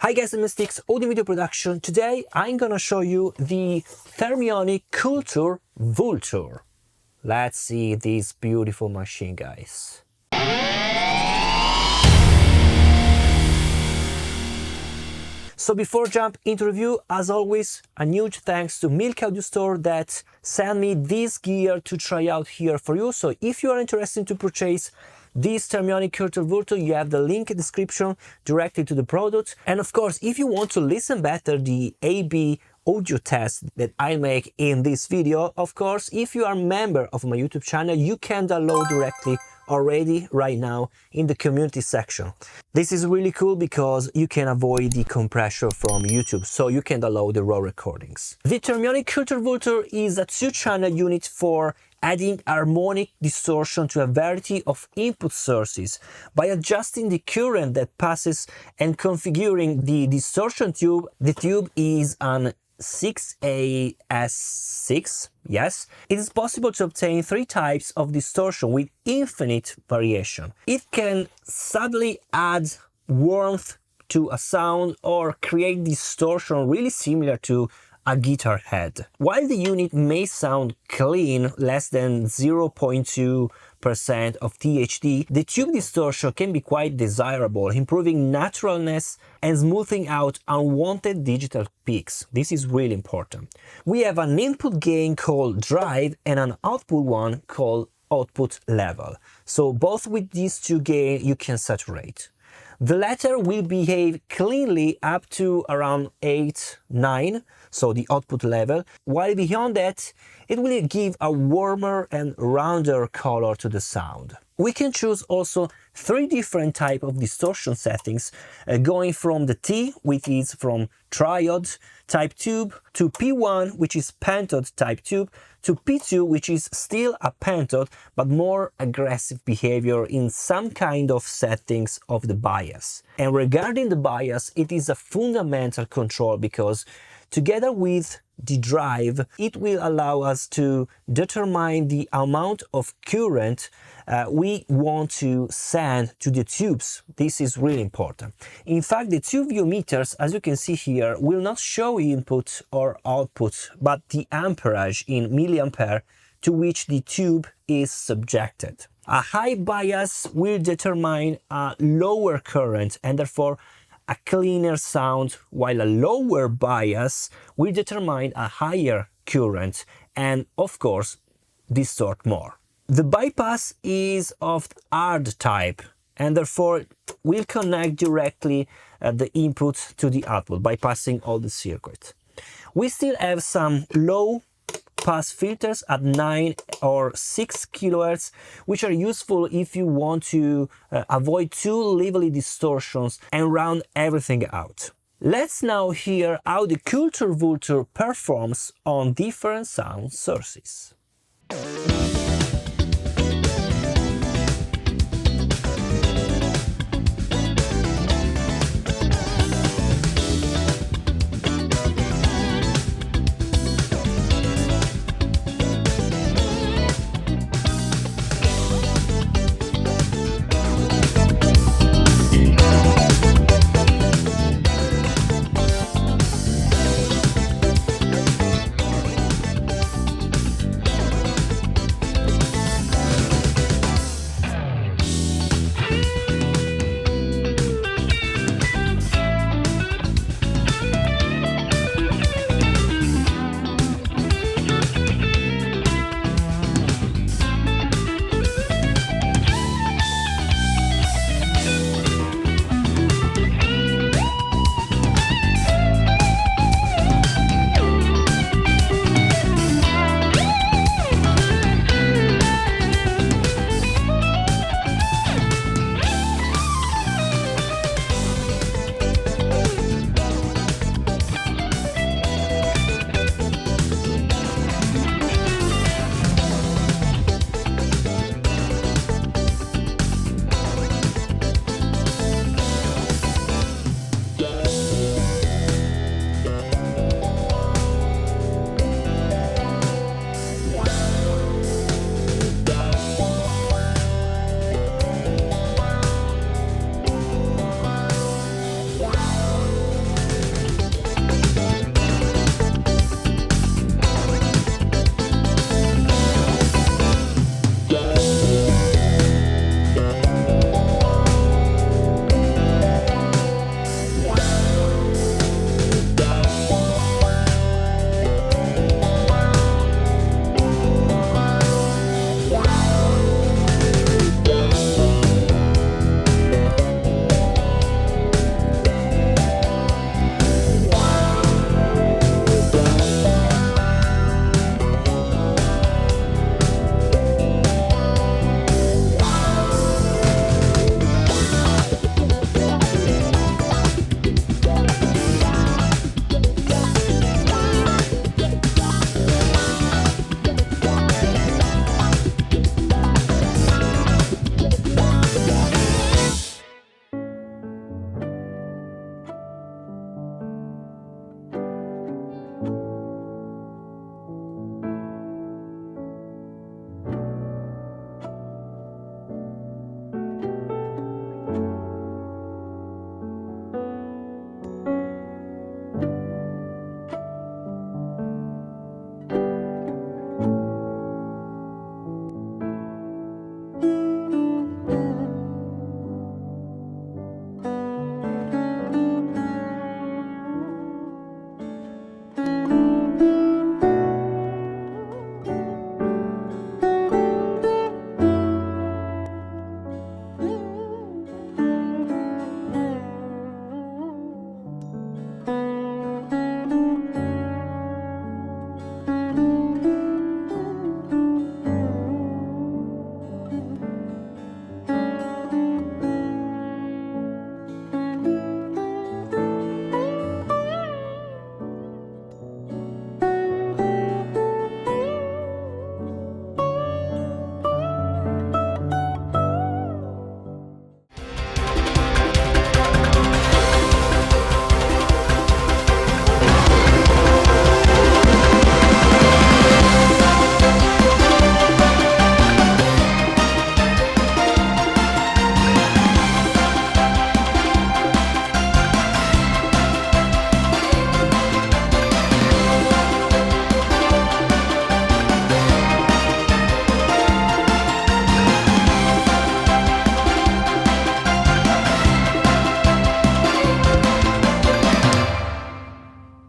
Hi guys, I'm Steex, audio video production. Today I'm gonna show you the Thermionic Culture Vulture. Let's see this beautiful machine, guys. So before jump into review, as always, a huge thanks to Milk Audio Store that sent me this gear to try out here for you. So if you are interested to purchase this Thermionic Culture Vulture, you have the link in the description directly to the product. And of course, if you want to listen better the AB audio test that I make in this video, of course, if you are a member of my YouTube channel, you can download directly already right now in the community section. This is really cool because you can avoid the compression from YouTube, so you can download the raw recordings. The Thermionic Culture Vulture is a two-channel unit for adding harmonic distortion to a variety of input sources by adjusting the current that passes and configuring the distortion tube. The tube is an 𝙤𝙤𝙚𝙨. Yes, it is possible to obtain three types of distortion with infinite variation. It can subtly add warmth to a sound or create distortion really similar to a guitar head. While the unit may sound clean, less than 0.2% of THD, the tube distortion can be quite desirable, improving naturalness and smoothing out unwanted digital peaks. This is really important. We have an input gain called drive and an output one called output level. So both with these two gains you can saturate. The latter will behave cleanly up to around 8, 9, so the output level, while beyond that, it will give a warmer and rounder color to the sound. We can choose also three different types of distortion settings, going from the T, which is from Triode type tube, to P1, which is Pentode type tube, to P2, which is still a pentode, but more aggressive behavior in some kind of settings of the bias. And regarding the bias, it is a fundamental control because together with the drive, it will allow us to determine the amount of current we want to send to the tubes. This is really important. In fact, the tube view meters, as you can see here, will not show input or output, but the amperage in milliampere to which the tube is subjected. A high bias will determine a lower current and therefore a cleaner sound, while a lower bias will determine a higher current and, of course, distort more. The bypass is of hard type and therefore will connect directly the input to the output, bypassing all the circuit. We still have some low pass filters at 9 or 6 kHz, which are useful if you want to avoid too lively distortions and round everything out. Let's now hear how the Culture Vulture performs on different sound sources.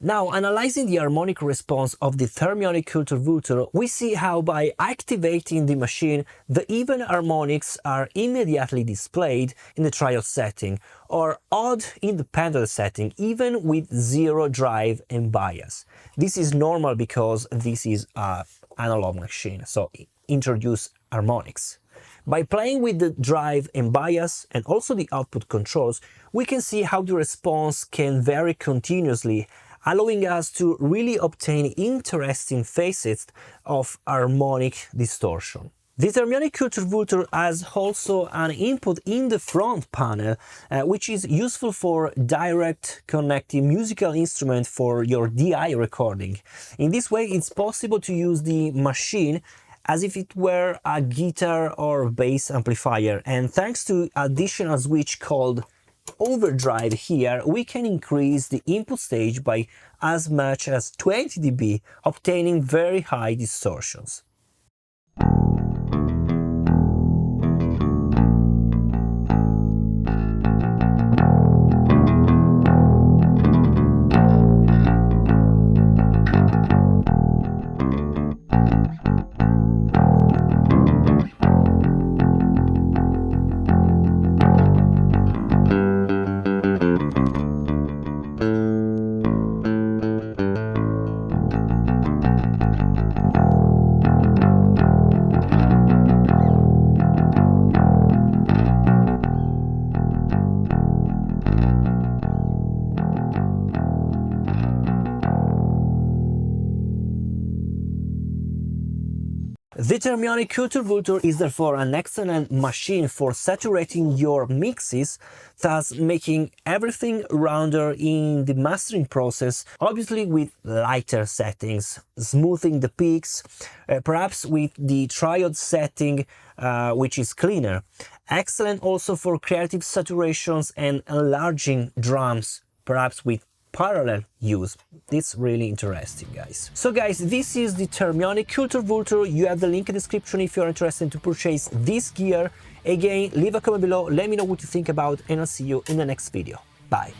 Now, analyzing the harmonic response of the Thermionic Culture Vulture, we see how by activating the machine, the even harmonics are immediately displayed in the triode setting, or odd in the Pentode setting, even with zero drive and bias. This is normal because this is an analog machine, so introduce harmonics. By playing with the drive and bias and also the output controls, we can see how the response can vary continuously, allowing us to really obtain interesting facets of harmonic distortion. The Thermionic Culture Vulture has also an input in the front panel, which is useful for direct connecting musical instrument for your DI recording. In this way, it's possible to use the machine as if it were a guitar or bass amplifier, and thanks to additional switch called overdrive here, we can increase the input stage by as much as 20 dB, obtaining very high distortions. The Thermionic Culture Vulture is therefore an excellent machine for saturating your mixes, thus making everything rounder in the mastering process, obviously with lighter settings, smoothing the peaks, perhaps with the triode setting, which is cleaner. Excellent also for creative saturations and enlarging drums, perhaps with parallel use. It's really interesting, guys. So guys, this is the Thermionic Culture Vulture. You have the link in the description if you're interested to purchase this gear. Again, leave a comment below, let me know what you think about, and I'll see you in the next video. Bye.